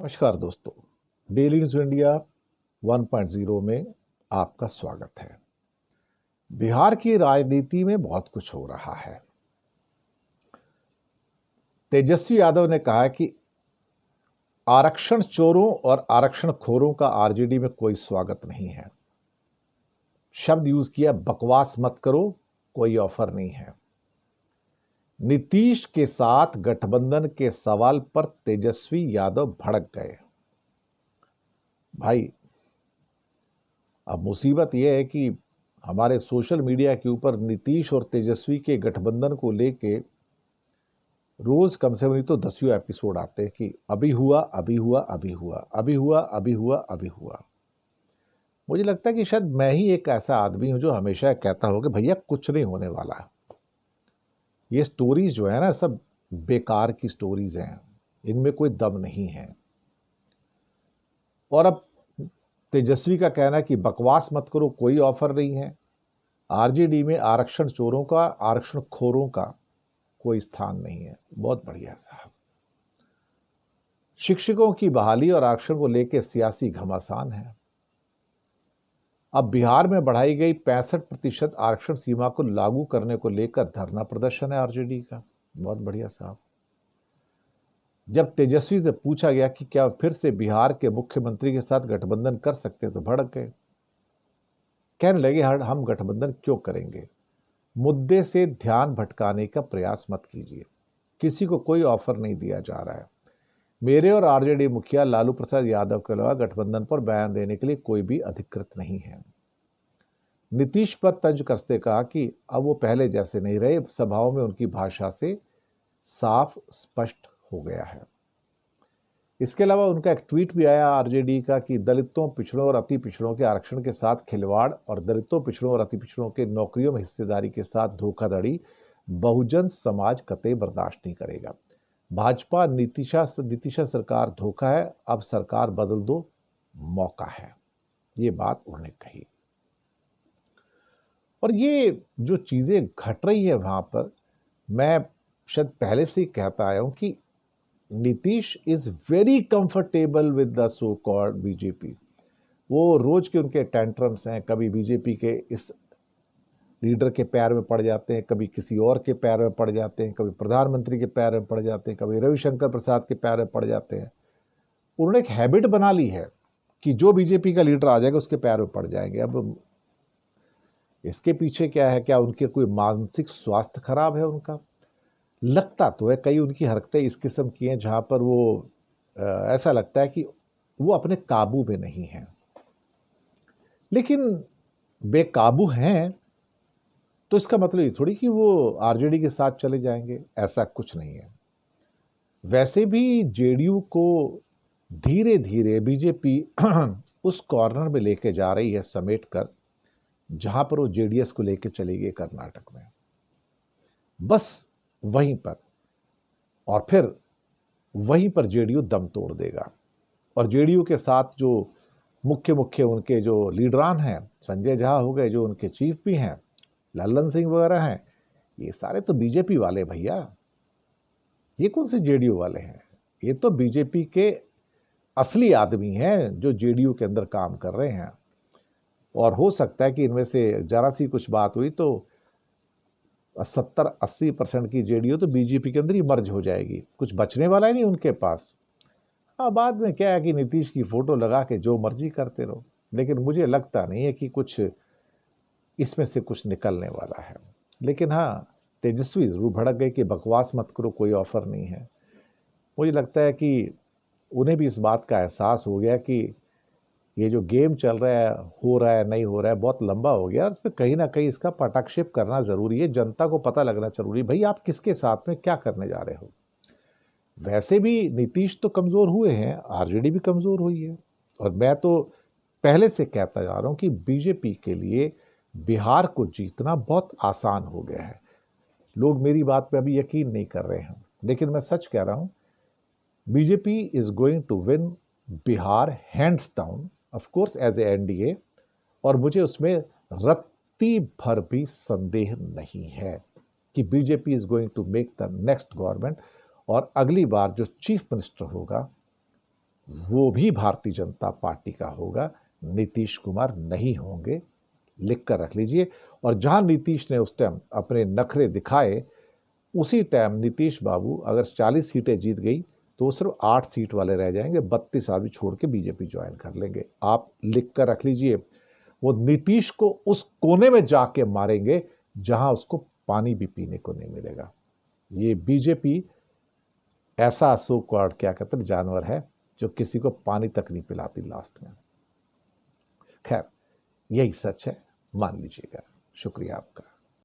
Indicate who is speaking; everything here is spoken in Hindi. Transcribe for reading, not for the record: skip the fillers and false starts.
Speaker 1: नमस्कार दोस्तों। डेली न्यूज इंडिया 1.0 में आपका स्वागत है। बिहार की राजनीति में बहुत कुछ हो रहा है। तेजस्वी यादव ने कहा कि आरक्षण चोरों और आरक्षण खोरों का आरजेडी में कोई स्वागत नहीं है। शब्द यूज किया, बकवास मत करो, कोई ऑफर नहीं है। नीतीश के साथ गठबंधन के सवाल पर तेजस्वी यादव भड़क गए। भाई, अब मुसीबत यह है कि हमारे सोशल मीडिया के ऊपर नीतीश और तेजस्वी के गठबंधन को लेके रोज कम से कम नहीं तो 10 एपिसोड आते हैं कि अभी हुआ, अभी हुआ, अभी हुआ, अभी हुआ, अभी हुआ, अभी हुआ। मुझे लगता है कि शायद मैं ही एक ऐसा आदमी हूं जो हमेशा कहता हो कि भैया कुछ नहीं होने वाला है। ये स्टोरीज जो है ना, सब बेकार की स्टोरीज हैं, इनमें कोई दम नहीं है। और अब तेजस्वी का कहना है कि बकवास मत करो, कोई ऑफर नहीं है। आरजेडी में आरक्षण चोरों का, आरक्षण खोरों का कोई स्थान नहीं है। बहुत बढ़िया साहब। शिक्षकों की बहाली और आरक्षण को लेकर सियासी घमासान है। अब बिहार में बढ़ाई गई 65% आरक्षण सीमा को लागू करने को लेकर धरना प्रदर्शन है आरजेडी का। बहुत बढ़िया साहब। जब तेजस्वी से पूछा गया कि क्या फिर से बिहार के मुख्यमंत्री के साथ गठबंधन कर सकते तो भड़क गए। कहने लगे हम गठबंधन क्यों करेंगे, मुद्दे से ध्यान भटकाने का प्रयास मत कीजिए। किसी को कोई ऑफर नहीं दिया जा रहा है। मेरे और आरजेडी मुखिया लालू प्रसाद यादव के अलावा गठबंधन पर बयान देने के लिए कोई भी अधिकृत नहीं है। नीतीश पर तंज कसते कहा कि अब वो पहले जैसे नहीं रहे, सभाओं में उनकी भाषा से साफ स्पष्ट हो गया है। इसके अलावा उनका एक ट्वीट भी आया आरजेडी का कि दलितों, पिछड़ों और अति पिछड़ों के आरक्षण के साथ खिलवाड़ और दलितों, पिछड़ों और अति पिछड़ों के नौकरियों में हिस्सेदारी के साथ धोखाधड़ी बहुजन समाज कतई बर्दाश्त नहीं करेगा। भाजपा नीतीशा सरकार धोखा है, अब सरकार बदल दो, मौका है। ये बात उन्होंने कही। और ये जो चीजें घट रही है वहां पर, मैं शायद पहले से ही कहता आया हूं कि Nitish is very comfortable with the so called BJP. वो रोज के उनके टेंट्रम्स हैं, कभी बीजेपी के इस लीडर के पैर में पड़ जाते हैं, कभी किसी और के पैर में पड़ जाते हैं, कभी प्रधानमंत्री के पैर में पड़ जाते हैं, कभी रविशंकर प्रसाद के पैर में पड़ जाते हैं। उन्होंने एक हैबिट बना ली है कि जो बीजेपी का लीडर आ जाएगा उसके पैर में पड़ जाएंगे। अब इसके पीछे क्या है? क्या उनके कोई मानसिक स्वास्थ्य खराब है उनका? लगता तो है कई उनकी हरकतें इस किस्म की हैं जहां पर वो ऐसा लगता है कि वो अपने काबू में नहीं है। लेकिन बेकाबू हैं तो इसका मतलब ये थोड़ी कि वो आरजेडी के साथ चले जाएंगे, ऐसा कुछ नहीं है। वैसे भी जेडीयू को धीरे धीरे बीजेपी उस कॉर्नर में लेके जा रही है समेट कर, जहां पर वो जेडीएस को लेके चली गई कर्नाटक में, बस वहीं पर। और फिर वहीं पर जेडीयू दम तोड़ देगा। और जेडीयू के साथ जो मुख्य उनके जो लीडरान हैं, संजय झा हो गए जो उनके चीफ भी हैं, लल्लन सिंह वगैरह हैं, ये सारे तो बीजेपी वाले भैया। ये कौन से जेडीयू वाले हैं? ये तो बीजेपी के असली आदमी हैं जो जेडीयू के अंदर काम कर रहे हैं। और हो सकता है कि इनमें से जरा सी कुछ बात हुई तो 70-80% की जेडीयू तो बीजेपी के अंदर ही मर्ज हो जाएगी, कुछ बचने वाला ही नहीं उनके पास। हाँ, बाद में क्या है कि नीतीश की फोटो लगा के जो मर्जी करते रहो, लेकिन मुझे लगता नहीं है कि कुछ इसमें से कुछ निकलने वाला है। लेकिन हाँ, तेजस्वी जरूर भड़क गए कि बकवास मत करो, कोई ऑफर नहीं है। मुझे लगता है कि उन्हें भी इस बात का एहसास हो गया कि ये जो गेम चल रहा है, हो रहा है नहीं हो रहा है, बहुत लंबा हो गया। उस पर कहीं ना कहीं इसका पटाक्षेप करना जरूरी है, जनता को पता लगना जरूरी है, भाई आप किसके साथ में क्या करने जा रहे हो। वैसे भी नीतीश तो कमजोर हुए हैं, आरजेडी भी कमजोर हुई है। और मैं तो पहले से कहता जा रहा हूं कि बीजेपी के लिए बिहार को जीतना बहुत आसान हो गया है। लोग मेरी बात पे अभी यकीन नहीं कर रहे हैं, लेकिन मैं सच कह रहा हूं, BJP is going to win Bihar hands down, of course as a NDA. और मुझे उसमें रत्ती भर भी संदेह नहीं है कि BJP is going to make the next government. और अगली बार जो चीफ मिनिस्टर होगा वो भी भारतीय जनता पार्टी का होगा, नीतीश कुमार नहीं होंगे। लिख कर रख लीजिए। और जहां नीतीश ने उस टाइम अपने नखरे दिखाए, उसी टाइम नीतीश बाबू अगर 40 सीटें जीत गई तो सिर्फ 8 सीट वाले रह जाएंगे, 32 आदमी छोड़ के बीजेपी ज्वाइन कर लेंगे। आप लिख कर रख लीजिए, वो नीतीश को उस कोने में जाके मारेंगे जहां उसको पानी भी पीने को नहीं मिलेगा। ये बीजेपी ऐसा सो कॉल्ड क्या कहते हैं जानवर है जो किसी को पानी तक नहीं पिलाती लास्ट में। खैर, यही सच है, मान लीजिएगा। शुक्रिया आपका।